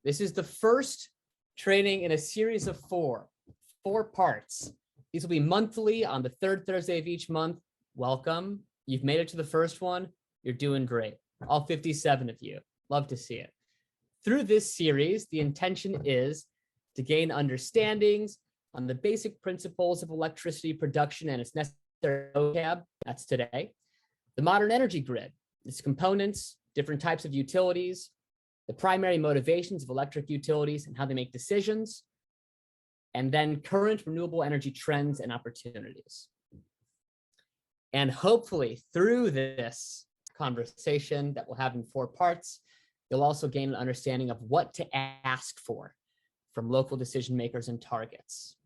This is the first training in a series of four parts. These will be monthly on the third Thursday of each month. Welcome. You've made it to the first one. You're doing great. All 57 of you. Love to see it. Through this series, the intention is to gain understandings on the basic principles of electricity production and its necessary vocab. That's today. The modern energy grid, its components, different types of utilities, the primary motivations of electric utilities and how they make decisions, and then current renewable energy trends and opportunities. And hopefully through this conversation that we'll have in 4 parts, you'll also gain an understanding of what to ask for from local decision makers and targets.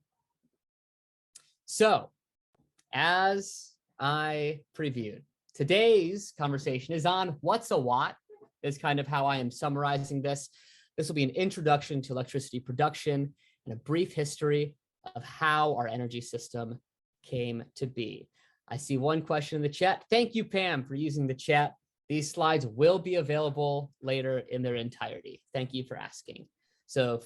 So, as I previewed, today's conversation is on what's a watt, is kind of how I am summarizing this. This will be an introduction to electricity production and a brief history of how our energy system came to be. I see one question in the chat. Thank you, Pam, for using the chat. These slides will be available later in their entirety. Thank you for asking. So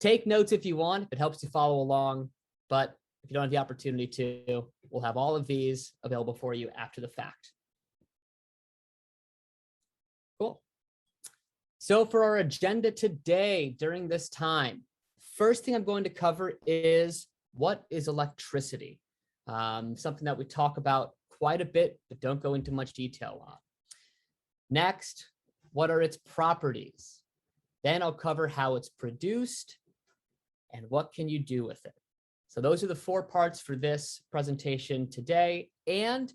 take notes if you want, if it helps you follow along, but if you don't have the opportunity to, we'll have all of these available for you after the fact. Cool. So for our agenda today, during this time, first thing I'm going to cover is what is electricity? Something that we talk about quite a bit, but don't go into much detail on. Next, what are its properties? Then I'll cover how it's produced and what can you do with it. So those are the 4 parts for this presentation today. And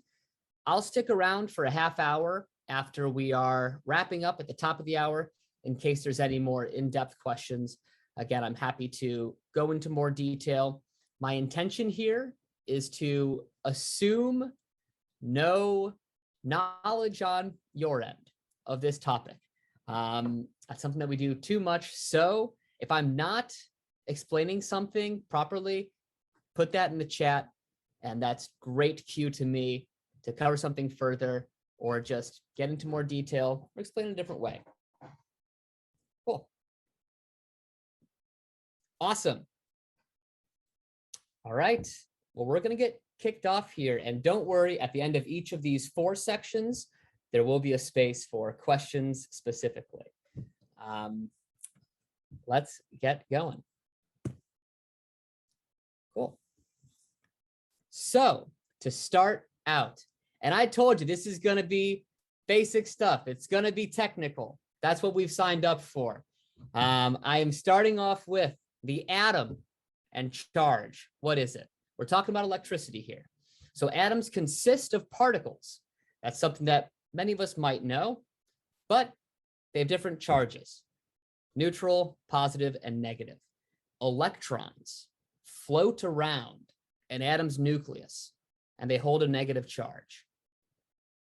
I'll stick around for a half hour after we are wrapping up at the top of the hour in case there's any more in-depth questions. Again, I'm happy to go into more detail. My intention here is to assume no knowledge on your end of this topic. That's something that we do too much. So if I'm not explaining something properly, put that in the chat, and that's great cue to me to cover something further or just get into more detail or explain in a different way. Cool. Awesome. All right. Well, we're going to get kicked off here. And don't worry, at the end of each of these 4 sections, there will be a space for questions specifically. Let's get going. Cool. So to start out, and I told you this is going to be basic stuff. It's going to be technical. That's what we've signed up for. I am starting off with the atom and charge. What is it? We're talking about electricity here. So atoms consist of particles. That's something that many of us might know, but they have different charges: neutral, positive, and negative. Electrons float around an atom's nucleus, and they hold a negative charge.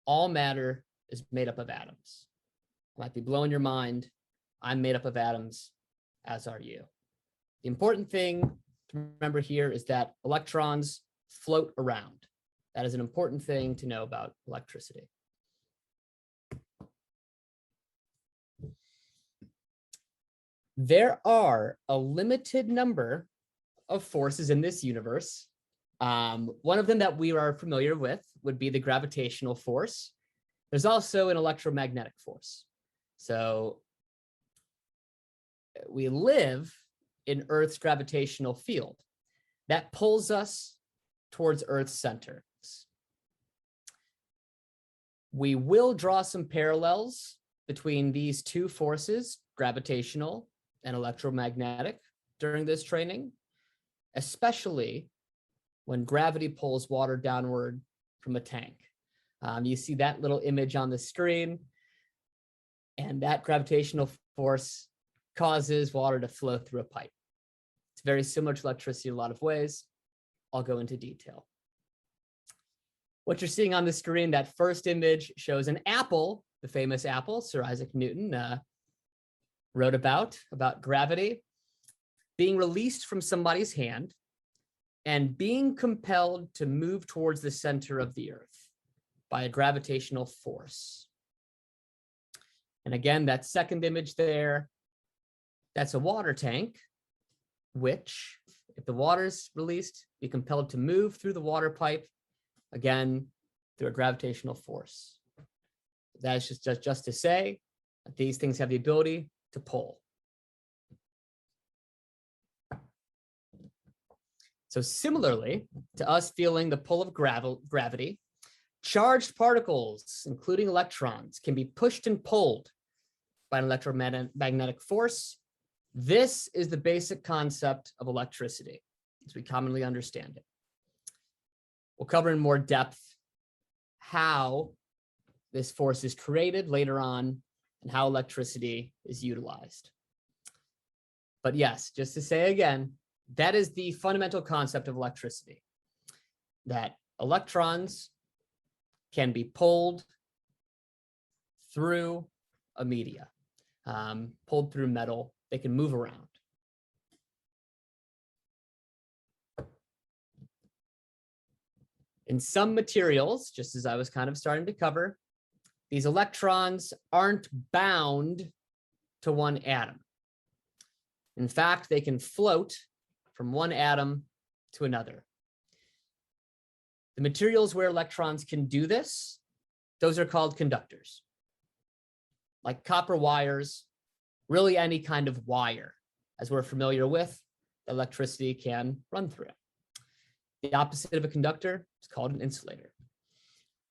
All matter is made up of atoms. It might be blowing your mind. I'm made up of atoms, as are you. The important thing to remember here is that electrons float around. That is an important thing to know about electricity. There are a limited number of forces in this universe. One of them that we are familiar with would be the gravitational force. There's also an electromagnetic force. So we live in Earth's gravitational field that pulls us towards Earth's center. We will draw some parallels between these 2 forces, gravitational and electromagnetic, during this training, especially when gravity pulls water downward from a tank. You see that little image on the screen, and that gravitational force causes water to flow through a pipe. It's very similar to electricity in a lot of ways. I'll go into detail. What you're seeing on the screen, that first image shows an apple, the famous apple Sir Isaac Newton wrote about gravity being released from somebody's hand and being compelled to move towards the center of the Earth by a gravitational force. And again, that second image there That's a water tank, which, if the water is released, be compelled to move through the water pipe, again, through a gravitational force. That is just to say that these things have the ability to pull. So similarly to us feeling the pull of gravity, charged particles, including electrons, can be pushed and pulled by an electromagnetic force. This is the basic concept of electricity, as we commonly understand it. We'll cover in more depth how this force is created later on and how electricity is utilized. But yes, just to say again, that is the fundamental concept of electricity, that electrons can be pulled through a media, pulled through metal. They can move around. In some materials, just as I was kind of starting to cover, these electrons aren't bound to one atom. In fact, they can float from one atom to another. The materials where electrons can do this, those are called conductors. Like copper wires, really any kind of wire, as we're familiar with, electricity can run through. The opposite of a conductor is called an insulator.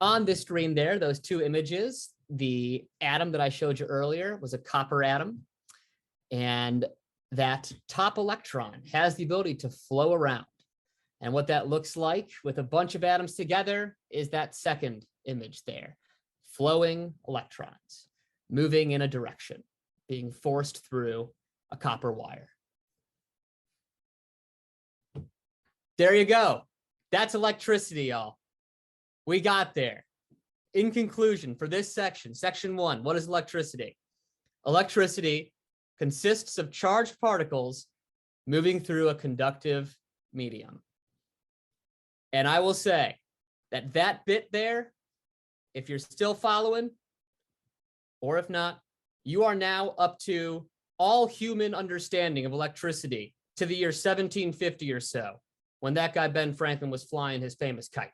On this screen there, those two images, the atom that I showed you earlier was a copper atom, and that top electron has the ability to flow around. And what that looks like with a bunch of atoms together is that second image there, flowing electrons, moving in a direction, being forced through a copper wire. There you go. That's electricity, y'all. We got there. In conclusion, for this section, section 1, what is electricity? Electricity consists of charged particles moving through a conductive medium. And I will say that that bit there, if you're still following, or if not, you are now up to all human understanding of electricity to the year 1750 or so, when that guy Ben Franklin was flying his famous kite.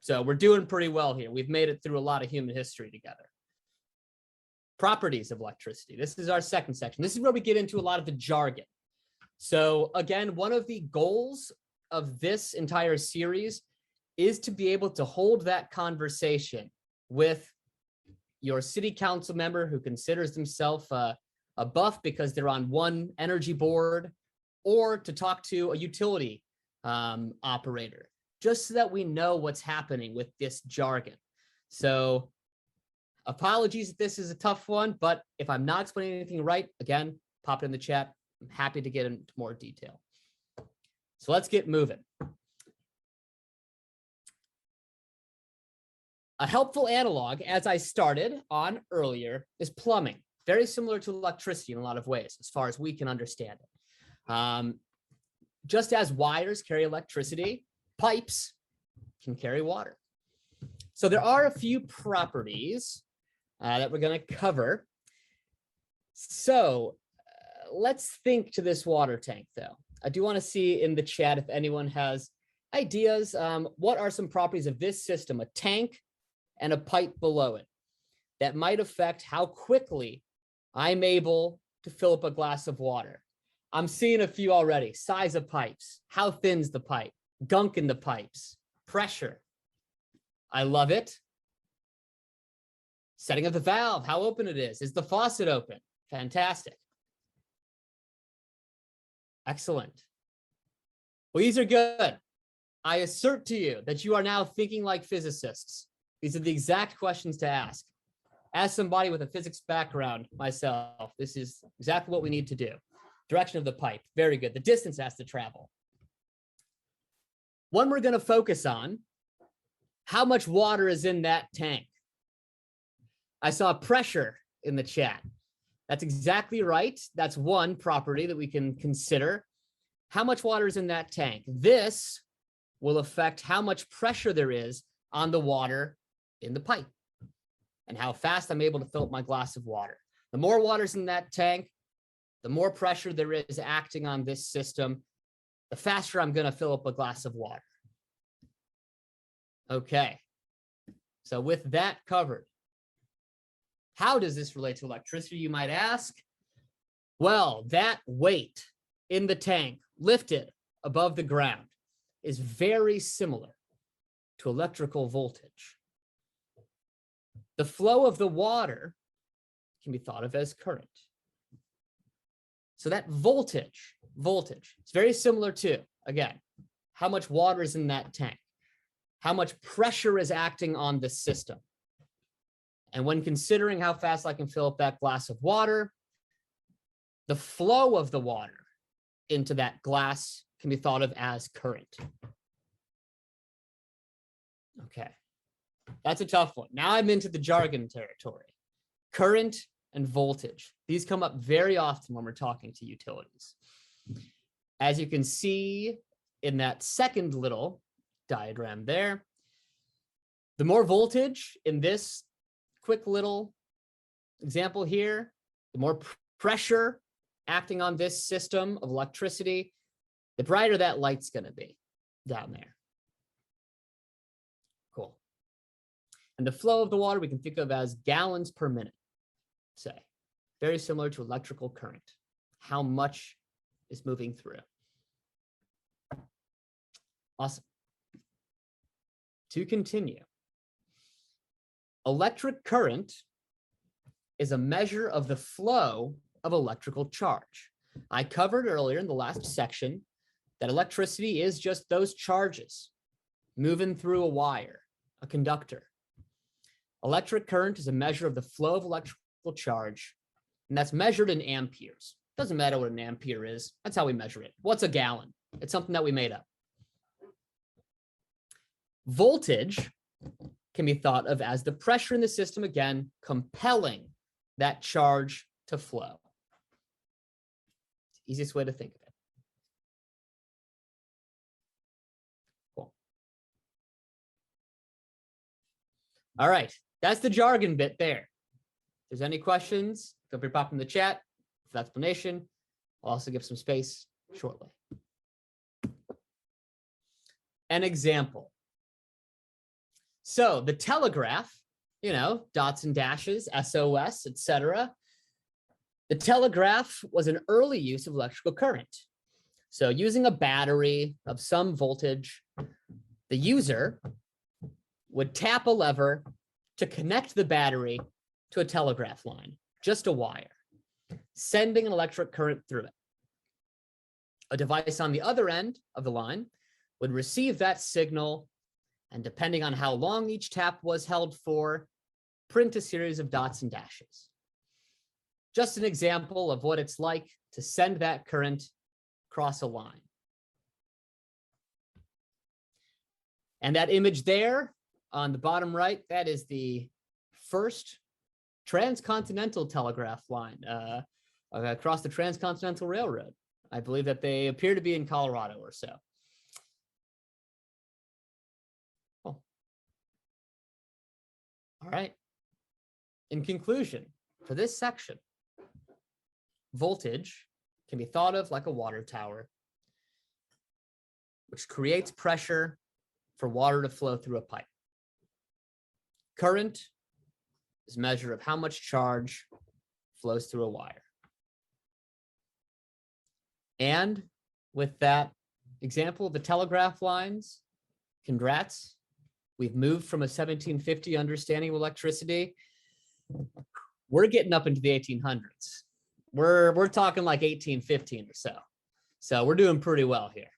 So we're doing pretty well here. We've made it through a lot of human history together. Properties of electricity. This is our second section. This is where we get into a lot of the jargon. So again, one of the goals of this entire series is to be able to hold that conversation with your city council member who considers themselves a buff because they're on one energy board, or to talk to a utility operator, just so that we know what's happening with this jargon. So apologies if this is a tough one, but if I'm not explaining anything right, again, pop it in the chat. I'm happy to get into more detail. So let's get moving. A helpful analog, as I started on earlier, is plumbing. Very similar to electricity in a lot of ways, as far as we can understand it. Just as wires carry electricity, pipes can carry water. So there are a few properties that we're going to cover. So let's think to this water tank, though. I do want to see in the chat if anyone has ideas. What are some properties of this system, a tank and a pipe below it, that might affect how quickly I'm able to fill up a glass of water? I'm seeing a few already. Size of pipes, how thin's the pipe, gunk in the pipes, pressure. I love it. Setting of the valve, how open it is the faucet open? Fantastic. Excellent. Well, these are good. I assert to you that you are now thinking like physicists. These are the exact questions to ask. As somebody with a physics background myself, this is exactly what we need to do. Direction of the pipe, very good. The distance has to travel. One we're going to focus on, how much water is in that tank? I saw pressure in the chat. That's exactly right. That's one property that we can consider. How much water is in that tank? This will affect how much pressure there is on the water in the pipe and how fast I'm able to fill up my glass of water. The more water's in that tank, the more pressure there is acting on this system, the faster I'm going to fill up a glass of water. Okay, so with that covered, how does this relate to electricity, you might ask? Well, that weight in the tank lifted above the ground is very similar to electrical voltage. The flow of the water can be thought of as current. So that voltage, it's very similar to, again, how much water is in that tank, how much pressure is acting on the system. And when considering how fast I can fill up that glass of water, the flow of the water into that glass can be thought of as current. Okay, that's a tough one. Now I'm into the jargon territory. Current and voltage. These come up very often when we're talking to utilities. As you can see in that second little diagram there, the more voltage in this quick little example here, the more pressure acting on this system of electricity, the brighter that light's going to be down there. Cool. And the flow of the water we can think of as gallons per minute, say. Very similar to electrical current. How much is moving through. Awesome. To continue. Electric current is a measure of the flow of electrical charge. I covered earlier in the last section that electricity is just those charges moving through a wire, a conductor. Electric current is a measure of the flow of electrical charge, and that's measured in amperes. Doesn't matter what an ampere is. That's how we measure it. What's a gallon? It's something that we made up. Voltage can be thought of as the pressure in the system, again, compelling that charge to flow. Easiest way to think of it. Cool. All right, that's the jargon bit there. If there's any questions, feel free to pop in the chat for that explanation. I'll also give some space shortly. An example. So the telegraph, dots and dashes, SOS, etc. The telegraph was an early use of electrical current. So using a battery of some voltage, the user would tap a lever to connect the battery to a telegraph line, just a wire, sending an electric current through it. A device on the other end of the line would receive that signal, and depending on how long each tap was held for, print a series of dots and dashes. Just an example of what it's like to send that current across a line. And that image there on the bottom right, that is the first transcontinental telegraph line across the Transcontinental Railroad. I believe that they appear to be in Colorado or so. Cool. All right. In conclusion, for this section, voltage can be thought of like a water tower, which creates pressure for water to flow through a pipe. Current is a measure of how much charge flows through a wire. And with that example of the telegraph lines, congrats. We've moved from a 1750 understanding of electricity. We're getting up into the 1800s. We're talking like 1815 or so. So we're doing pretty well here.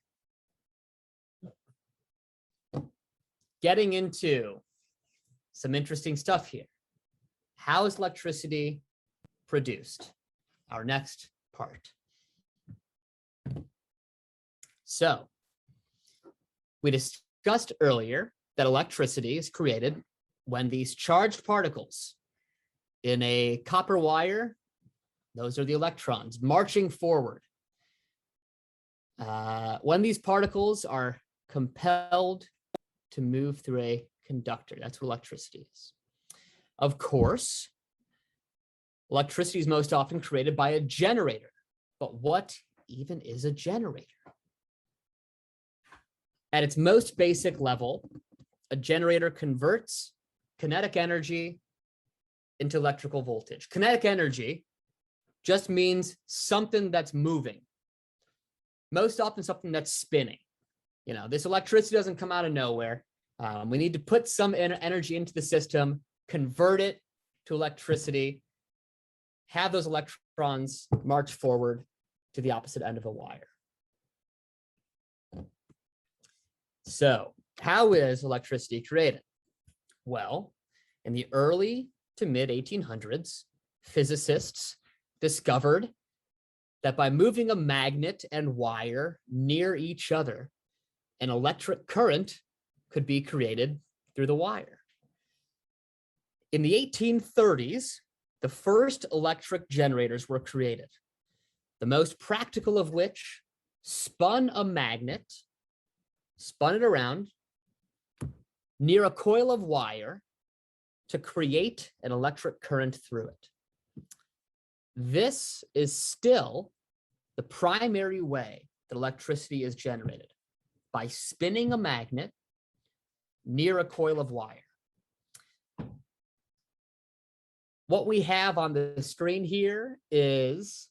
Getting into some interesting stuff here. How is electricity produced? Our next part. So we discussed earlier that electricity is created when these charged particles in a copper wire, those are the electrons marching forward. When these particles are compelled to move through a conductor, that's what electricity is. Of course, electricity is most often created by a generator But what even is a generator? At its most basic level, a generator converts kinetic energy into electrical voltage. Kinetic energy just means something that's moving. Most often something that's spinning. You know, this electricity doesn't come out of nowhere. We need to put some energy into the system, convert it to electricity, have those electrons march forward to the opposite end of a wire. So, how is electricity created? Well, in the early to mid 1800s, physicists discovered that by moving a magnet and wire near each other, an electric current could be created through the wire. In the 1830s, the first electric generators were created, the most practical of which spun a magnet, spun it around near a coil of wire to create an electric current through it. This is still the primary way that electricity is generated, by spinning a magnet near a coil of wire. What we have on the screen here is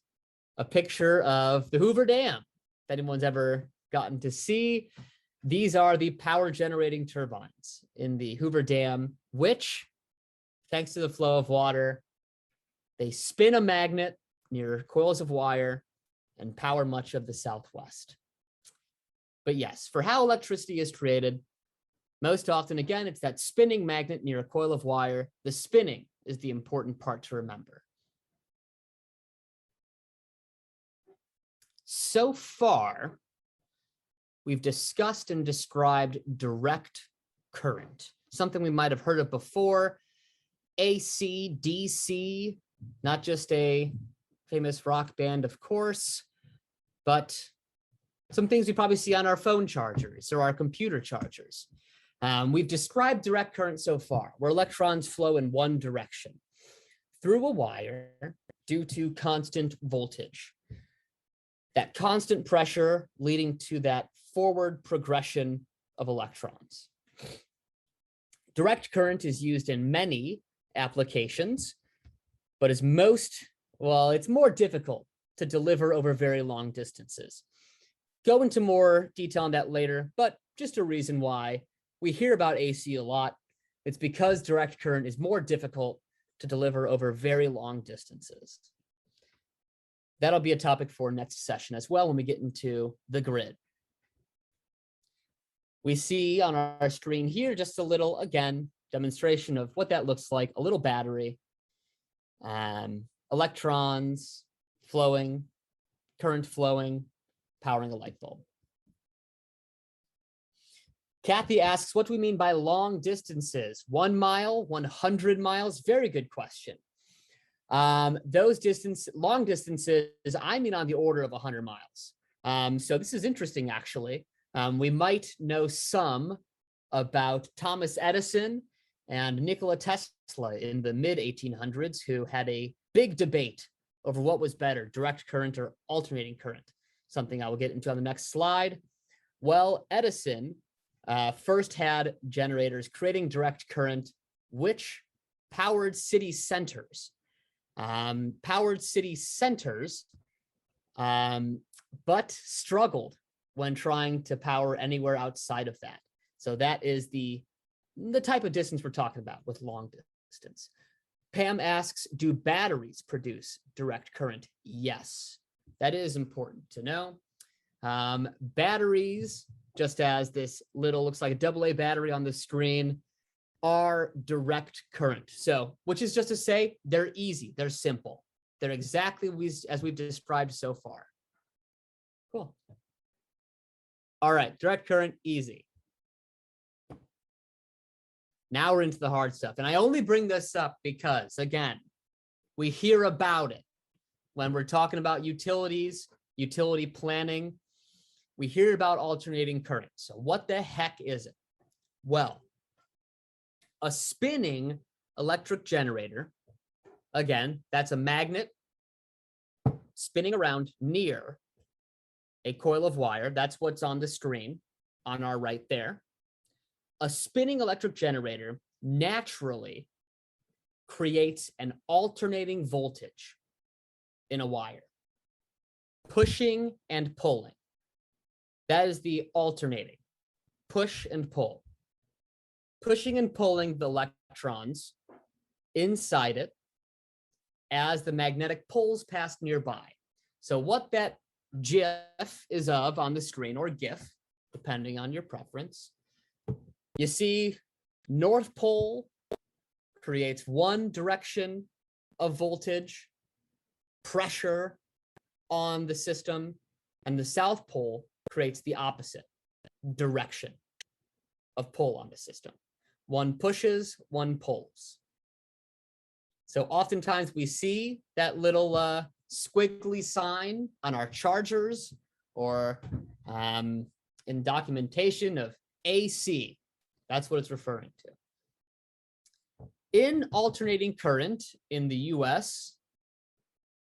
a picture of the Hoover Dam. If anyone's ever gotten to see, these are the power generating turbines in the Hoover Dam, which, thanks to the flow of water, they spin a magnet near coils of wire and power much of the Southwest. But yes, for how electricity is created, most often, again, it's that spinning magnet near a coil of wire. The spinning is the important part to remember. So far, we've discussed and described direct current, something we might have heard of before. AC, DC, not just a famous rock band, of course, but some things we probably see on our phone chargers or our computer chargers. We've described direct current so far, where electrons flow in one direction through a wire due to constant voltage. That constant pressure leading to that forward progression of electrons. Direct current is used in many applications, but is it's more difficult to deliver over very long distances. Go into more detail on that later, but just a reason why we hear about AC a lot. It's because direct current is more difficult to deliver over very long distances. That'll be a topic for next session as well when we get into the grid. We see on our screen here just a little, again, demonstration of what that looks like, a little battery, electrons flowing, current flowing, powering a light bulb. Kathy asks, what do we mean by long distances? 1 mile, 100 miles? Very good question. Long distances, I mean on the order of 100 miles. So this is interesting, actually. We might know some about Thomas Edison and Nikola Tesla in the mid-1800s, who had a big debate over what was better, direct current or alternating current, something I will get into on the next slide. Well, Edison first had generators creating direct current, which powered city centers. But struggled when trying to power anywhere outside of that. So that is the type of distance we're talking about with long distance. Pam asks, do batteries produce direct current? Yes, that is important to know. Batteries, just as this little, looks like a AA battery on the screen, are direct current. So, which is just to say, they're easy, they're simple. They're exactly as we've described so far. Cool. All right, direct current, easy. Now we're into the hard stuff. And I only bring this up because, again, we hear about it when we're talking about utilities, utility planning. We hear about alternating current. So what the heck is it? Well, a spinning electric generator, again, that's a magnet spinning around near a coil of wire. That's what's on the screen on our right there. A spinning electric generator naturally creates an alternating voltage in a wire, pushing and pulling. That is the alternating, push and pull. Pushing and pulling the electrons inside it as the magnetic poles pass nearby. So what that GIF is of on the screen, or GIF, depending on your preference, you see North Pole creates one direction of voltage, pressure on the system, and the South Pole creates the opposite direction of pull on the system. One pushes, one pulls. So oftentimes we see that little squiggly sign on our chargers, or in documentation of AC. That's what it's referring to. In alternating current in the US,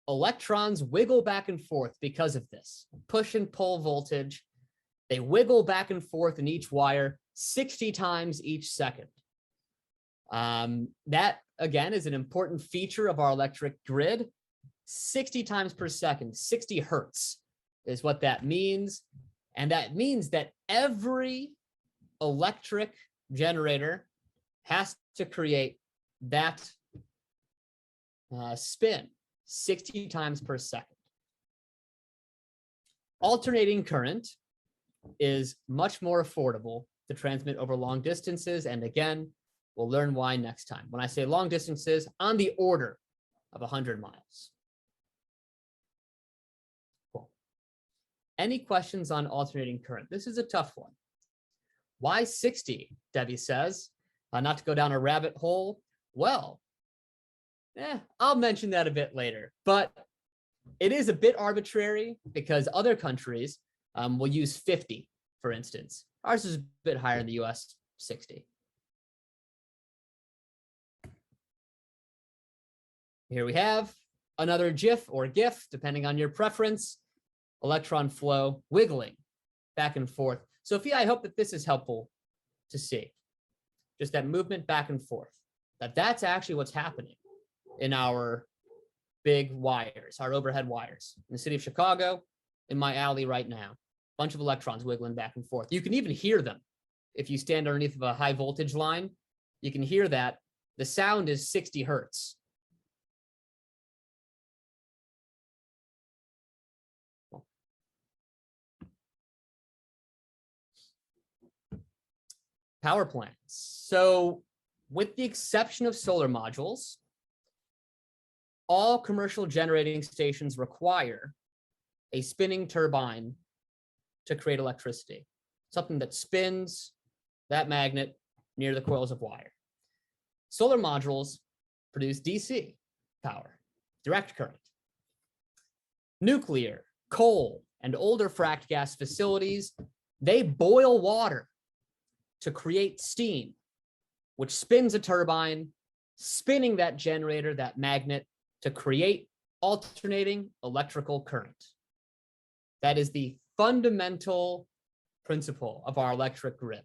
electrons wiggle back and forth because of this push and pull voltage. They wiggle back and forth in each wire 60 times each second. That, again, is an important feature of our electric grid. 60 times per second, 60 hertz is what that means. And that means that every electric generator has to create that spin 60 times per second. Alternating current is much more affordable to transmit over long distances. And again, we'll learn why next time. When I say long distances, on the order of 100 miles. Cool. Any questions on alternating current? This is a tough one. Why 60, Debbie says? Not to go down a rabbit hole. Well, I'll mention that a bit later. But it is a bit arbitrary because other countries will use 50, for instance. Ours is a bit higher in the US, 60. Here we have another GIF or GIF, depending on your preference. Electron flow wiggling back and forth. Sophia, I hope that this is helpful to see. Just that movement back and forth. That's actually what's happening in our big wires, our overhead wires. In the city of Chicago, in my alley right now, a bunch of electrons wiggling back and forth. You can even hear them. If you stand underneath of a high voltage line, you can hear that. The sound is 60 hertz. Power plants. So with the exception of solar modules, all commercial generating stations require a spinning turbine to create electricity, something that spins that magnet near the coils of wire. Solar modules produce DC power, direct current. Nuclear, coal, and older fracked gas facilities, they boil water to create steam, which spins a turbine, spinning that generator, that magnet, to create alternating electrical current. That is the fundamental principle of our electric grid.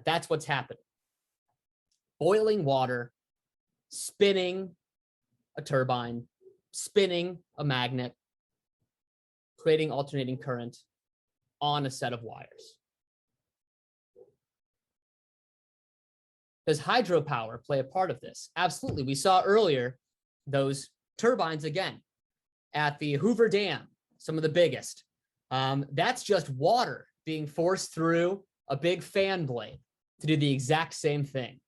That's what's happening. Boiling water, spinning a turbine, spinning a magnet, creating alternating current on a set of wires. Does hydropower play a part of this? Absolutely. We saw earlier those turbines again at the Hoover Dam, some of the biggest. That's just water being forced through a big fan blade to do the exact same thing.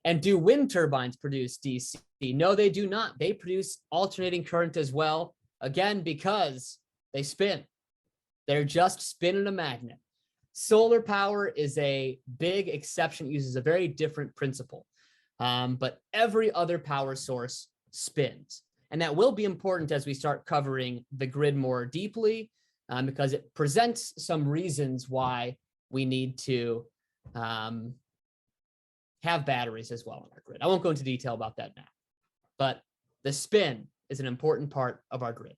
And do wind turbines produce DC? No, they do not. They produce alternating current as well, again, because they spin. They're just spinning a magnet. Solar power is a big exception, it uses a very different principle. But every other power source spins. And that will be important as we start covering the grid more deeply, because it presents some reasons why we need to have batteries as well in our grid. I won't go into detail about that now. But the spin is an important part of our grid.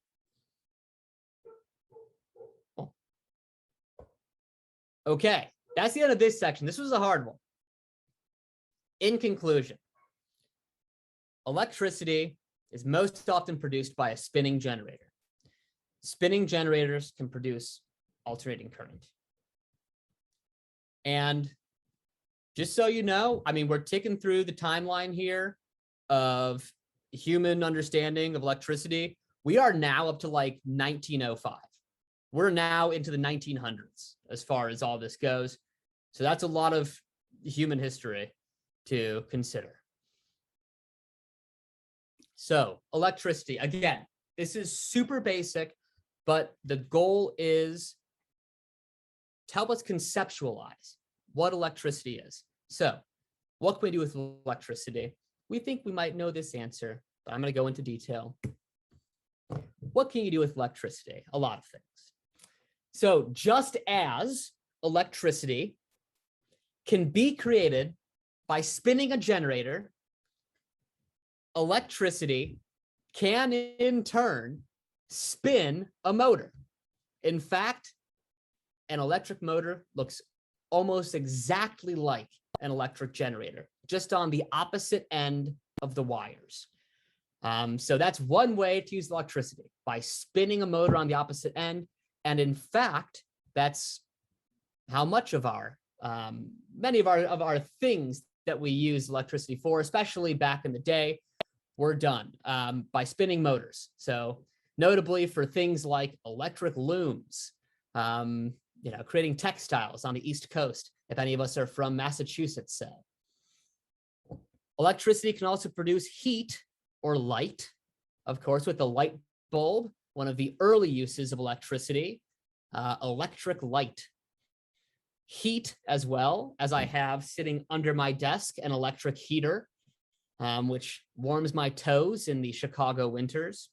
Okay, that's the end of this section. This was a hard one. In conclusion, electricity is most often produced by a spinning generator. Spinning generators can produce alternating current. And just so you know, I mean, we're ticking through the timeline here of human understanding of electricity. We are now up to like 1905. We're now into the 1900s as far as all this goes. So that's a lot of human history to consider. So electricity, again, this is super basic, but the goal is to help us conceptualize what electricity is. So what can we do with electricity? We think we might know this answer, but I'm going to go into detail. What can you do with electricity? A lot of things. So just as electricity can be created by spinning a generator, electricity can in turn spin a motor. In fact, an electric motor looks almost exactly like an electric generator, just on the opposite end of the wires. So that's one way to use electricity, by spinning a motor on the opposite end. And in fact, that's how much of our, many of our things that we use electricity for, especially back in the day, were done by spinning motors. So notably for things like electric looms, creating textiles on the East Coast, if any of us are from Massachusetts, say. Electricity can also produce heat or light, of course, with the light bulb, one of the early uses of electricity, electric light. Heat as well, as I have sitting under my desk, an electric heater, which warms my toes in the Chicago winters.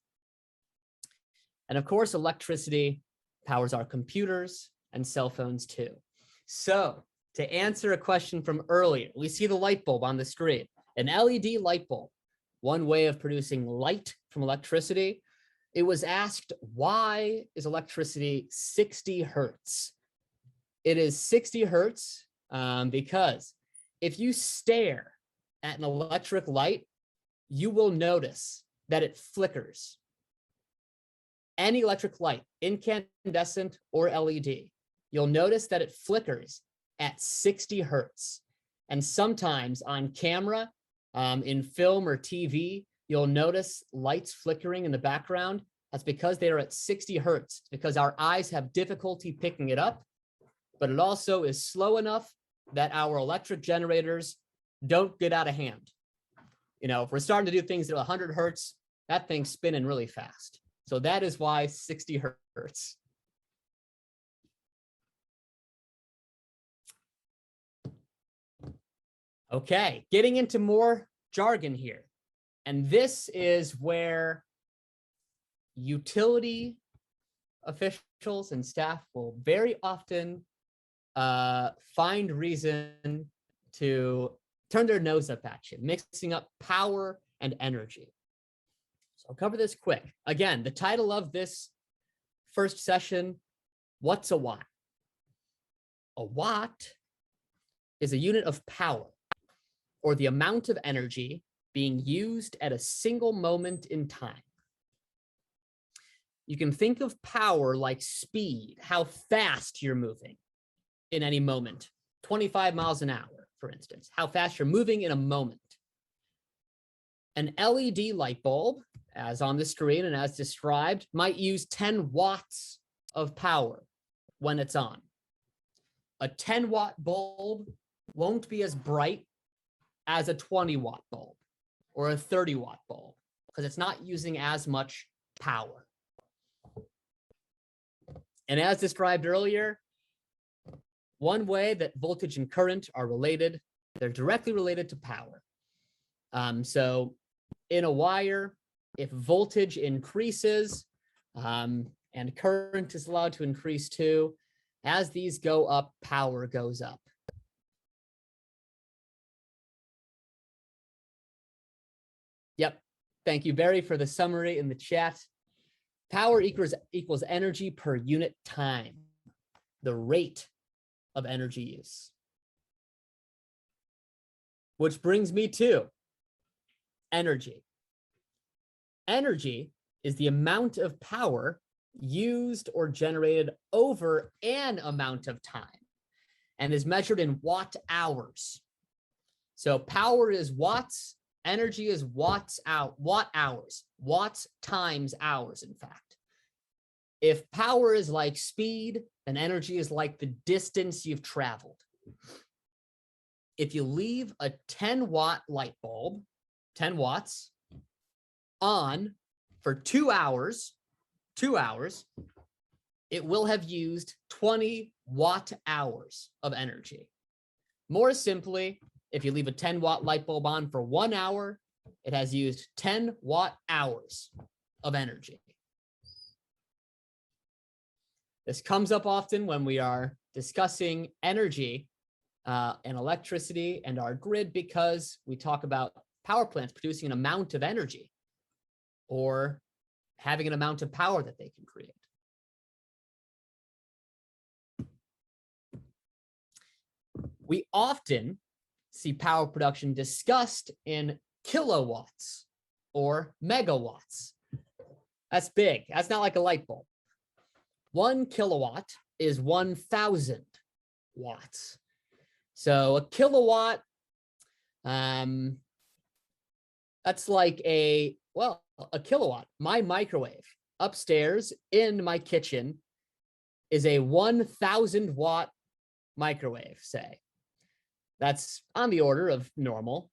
And of course, electricity powers our computers and cell phones too. So to answer a question from earlier, we see the light bulb on the screen, an LED light bulb, one way of producing light from electricity. It was asked, why is electricity 60 hertz? It is 60 hertz because if you stare at an electric light, you will notice that it flickers. Any electric light, incandescent or LED, you'll notice that it flickers at 60 hertz. And sometimes on camera, in film or TV, you'll notice lights flickering in the background. That's because they are at 60 hertz, because our eyes have difficulty picking it up, but it also is slow enough that our electric generators don't get out of hand. You know, if we're starting to do things at 100 hertz, that thing's spinning really fast. So that is why 60 hertz. Okay, getting into more jargon here. And this is where utility officials and staff will very often find reason to turn their nose up at you, mixing up power and energy. So I'll cover this quick. Again, the title of this first session, what's a watt? A watt is a unit of power, or the amount of energy being used at a single moment in time. You can think of power like speed, how fast you're moving in any moment, 25 miles an hour, for instance, how fast you're moving in a moment. An LED light bulb, as on the screen and as described, might use 10 watts of power when it's on. A 10-watt bulb won't be as bright as a 20-watt bulb or a 30-watt bulb because it's not using as much power. And as described earlier, one way that voltage and current are related, they're directly related to power. So in a wire, if voltage increases and current is allowed to increase too, as these go up, power goes up. Yep. Thank you, Barry, for the summary in the chat. Power equals energy per unit time, the rate of energy use. Which brings me to energy. Energy is the amount of power used or generated over an amount of time and is measured in watt hours. So power is watts, energy is watt hours, watts times hours, in fact. If power is like speed, then energy is like the distance you've traveled. If you leave a 10-watt light bulb, 10 watts, on for 2 hours, it will have used 20 watt hours of energy. More simply, if you leave a 10-watt light bulb on for 1 hour, it has used 10 watt hours of energy. This comes up often when we are discussing energy and electricity and our grid, because we talk about power plants producing an amount of energy or having an amount of power that they can create. We often see power production discussed in kilowatts or megawatts. That's big. That's not like a light bulb. 1 kilowatt is 1,000 watts. So a kilowatt, that's like a kilowatt. My microwave upstairs in my kitchen is a 1,000 watt microwave, say. That's on the order of normal.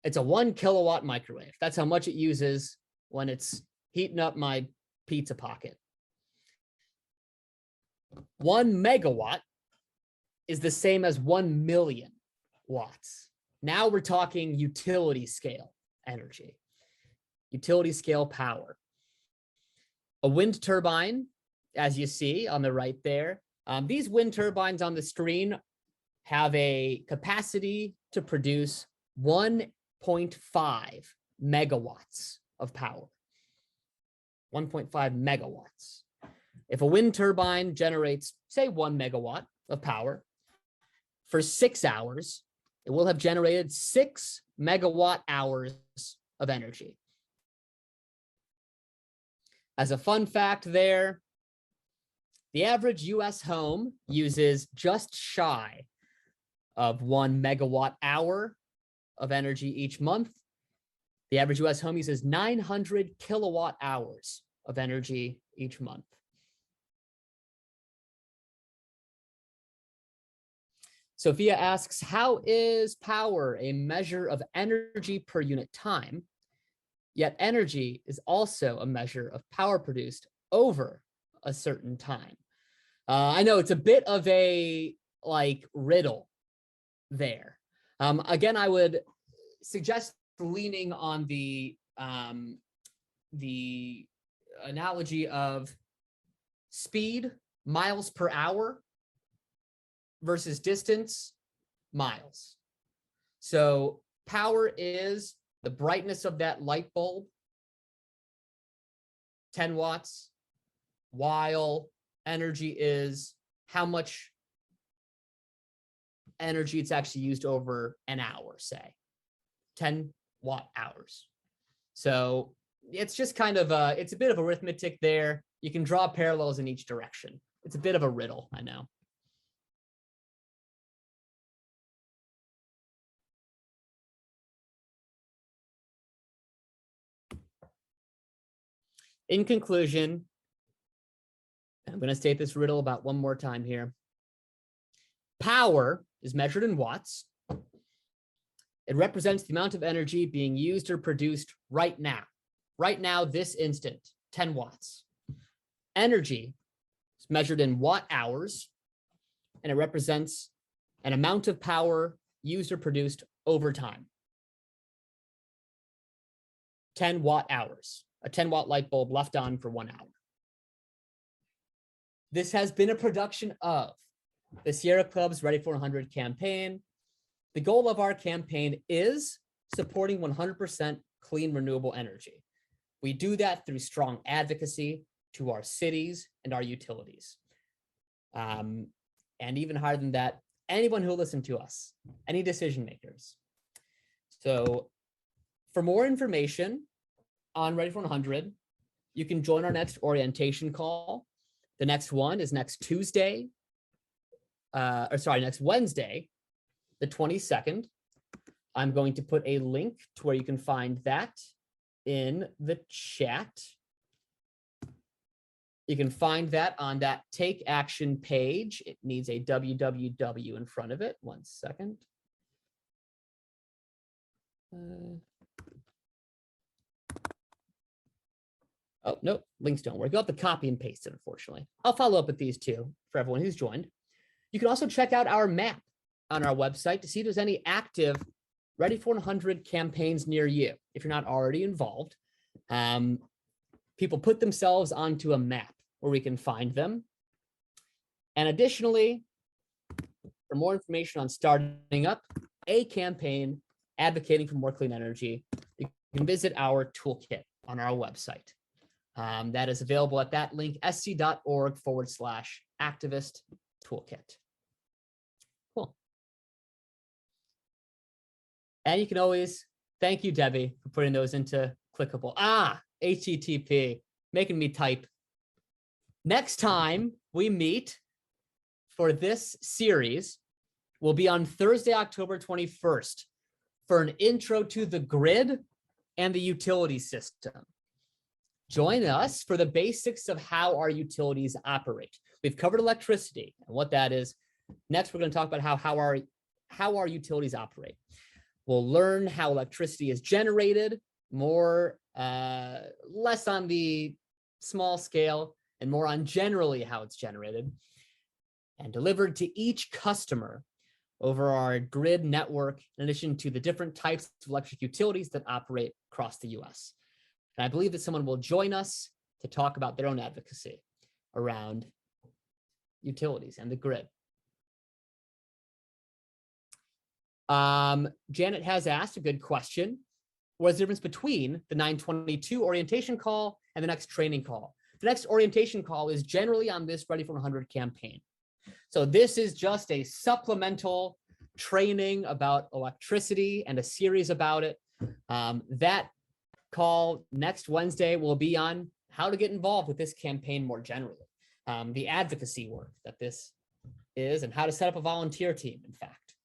It's a 1 kilowatt microwave. That's how much it uses when it's heating up my pizza pocket. 1 megawatt is the same as 1 million watts. Now we're talking utility scale energy, utility scale power. A wind turbine, as you see on the right there, these wind turbines on the screen have a capacity to produce 1.5 megawatts of power. 1.5 megawatts. If a wind turbine generates, say, 1 megawatt of power, for 6 hours, it will have generated 6 megawatt hours of energy. As a fun fact there, the average US home uses just shy of 1 megawatt hour of energy each month. The average US home uses 900 kilowatt hours of energy each month. Sophia asks, how is power a measure of energy per unit time, yet energy is also a measure of power produced over a certain time? I know it's a bit of a riddle there. Again, I would suggest leaning on the analogy of speed, miles per hour, versus distance, miles. So power is the brightness of that light bulb, 10 watts, while energy is how much energy it's actually used over an hour, say, 10 watt hours. So it's just kind of it's a bit of arithmetic there. You can draw parallels in each direction. It's a bit of a riddle, I know. In conclusion, I'm going to state this riddle about one more time here. Power is measured in watts. It represents the amount of energy being used or produced right now. Right now, this instant, 10 watts. Energy is measured in watt hours, and it represents an amount of power used or produced over time. 10 watt hours. A 10-watt light bulb left on for 1 hour. This has been a production of the Sierra Club's Ready for 100 campaign. The goal of our campaign is supporting 100% clean, renewable energy. We do that through strong advocacy to our cities and our utilities. And even higher than that, anyone who will listen to us, any decision makers. So for more information on Ready for 100, you can join our next orientation call. The next one is next Wednesday, the 22nd. I'm going to put a link to where you can find that in the chat. You can find that on that Take Action page. It needs a www in front of it. 1 second. Oh, no, links don't work. You'll have to copy and paste it, unfortunately. I'll follow up with these two for everyone who's joined. You can also check out our map on our website to see if there's any active Ready for 100 campaigns near you. If you're not already involved, people put themselves onto a map where we can find them. And additionally, for more information on starting up a campaign advocating for more clean energy, you can visit our toolkit on our website. That is available at that link, sc.org/activist toolkit. Cool. And you can always, thank you, Debbie, for putting those into clickable. HTTP, making me type. Next time we meet for this series will be on Thursday, October 21st for an intro to the grid and the utility system. Join us for the basics of how our utilities operate. We've covered electricity and what that is. Next, we're going to talk about how our utilities operate. We'll learn how electricity is generated, less on the small scale and more on generally how it's generated and delivered to each customer over our grid network, in addition to the different types of electric utilities that operate across the US. And I believe that someone will join us to talk about their own advocacy around utilities and the grid. Janet has asked a good question. What is the difference between the 922 orientation call and the next training call? The next orientation call is generally on this Ready for 100 campaign. So this is just a supplemental training about electricity and a series about it. That call next Wednesday will be on how to get involved with this campaign more generally, the advocacy work that this is, and how to set up a volunteer team, in fact.